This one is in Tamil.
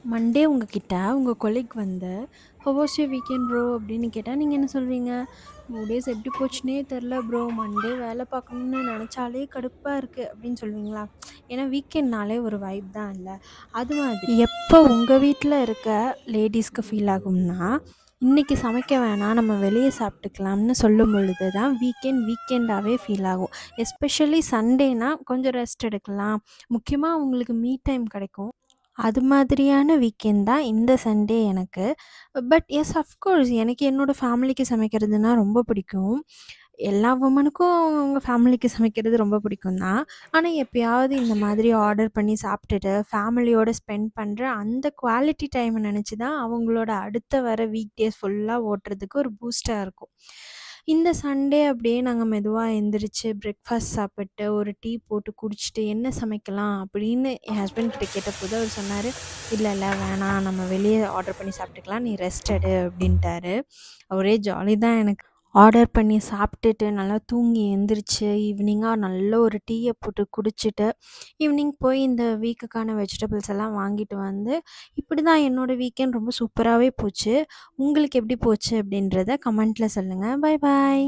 மண்டே உங்ககிட்ட உங்க கொலீக் வந்து "how was your weekend bro?" அப்படின்னு கேட்டா, நீங்க என்ன சொல்வீங்க? டேஸ் எப்படி போச்சுன்னே தெரில ப்ரோ. மண்டே வேலை பார்க்கணும்னு நெனச்சாலே கடுப்பா இருக்கு அப்படின்னு சொல்லுவீங்களா? ஏன்னா வீக்கெண்ட்னாலே ஒரு வைப் தான் இல்ல. அது மாதிரி எப்போ உங்க வீட்ல இருக்க லேடீஸ்க்கு ஃபீல் ஆகும்னா, இன்னைக்கு சமைக்க வேணாம், நம்ம வெளிய சாப்பிட்டுக்கலாம்னு சொல்லும் பொழுது தான் வீக்கெண்டாவே ஃபீல் ஆகும். எஸ்பெஷலி சண்டேனா கொஞ்சம் ரெஸ்ட் எடுக்கலாம். முக்கியமா உங்களுக்கு மீ டைம் கிடைக்கும். அது மாதிரியான வீக்கெண்ட் தான் இந்த சண்டே எனக்கு. பட் எஸ் அஃப்கோர்ஸ் எனக்கு என்னோட ஃபேமிலிக்கு சமைக்கிறதுனா ரொம்ப பிடிக்கும். எல்லா வுமனுக்கும் அவங்க ஃபேமிலிக்கு சமைக்கிறது ரொம்ப பிடிக்கும் தான். ஆனா எப்பயாவது இந்த மாதிரி ஆர்டர் பண்ணி சாப்பிட்டுட்டு ஃபேமிலியோட ஸ்பெண்ட் பண்ற அந்த குவாலிட்டி டைம நெனச்சு தான் அவங்களோட அடுத்த வர வீக் டேஸ் ஃபுல்லா ஓட்டுறதுக்கு ஒரு பூஸ்ட்டா இருக்கும். இந்த சண்டே அப்படியே நாங்க மெதுவா எந்திரிச்சு பிரேக்ஃபாஸ்ட் சாப்பிட்டு, ஒரு டீ போட்டு குடிச்சுட்டு என்ன சமைக்கலாம் அப்படின்னு என் ஹஸ்பண்ட் கிட்ட கேட்டபோது அவர் சொன்னாரு, "இல்ல, இல்ல வேணாம். நம்ம வெளிய ஆர்டர் பண்ணி சாப்பிட்டுக்கலாம். நீ ரெஸ்ட் எடு" அப்படின்ட்டாரு. ஒரே ஜாலி தான் எனக்கு. ஆர்டர் பண்ணி சாப்பிட்டுட்டு, நல்லா தூங்கி எந்திரிச்சு, ஈவினிங்கா நல்ல ஒரு டீய போட்டு குடிச்சிட்டு, ஈவினிங் போய் இந்த வீக்குக்கான வெஜிடபிள்ஸ் எல்லாம் வாங்கிட்டு வந்து, இப்படி தான் என்னோட வீக்கெண்ட் ரொம்ப சூப்பராவே போச்சு. உங்களுக்கு எப்படி போச்சு அப்படின்றத கமெண்ட்ல சொல்லுங்க. பாய் பாய்.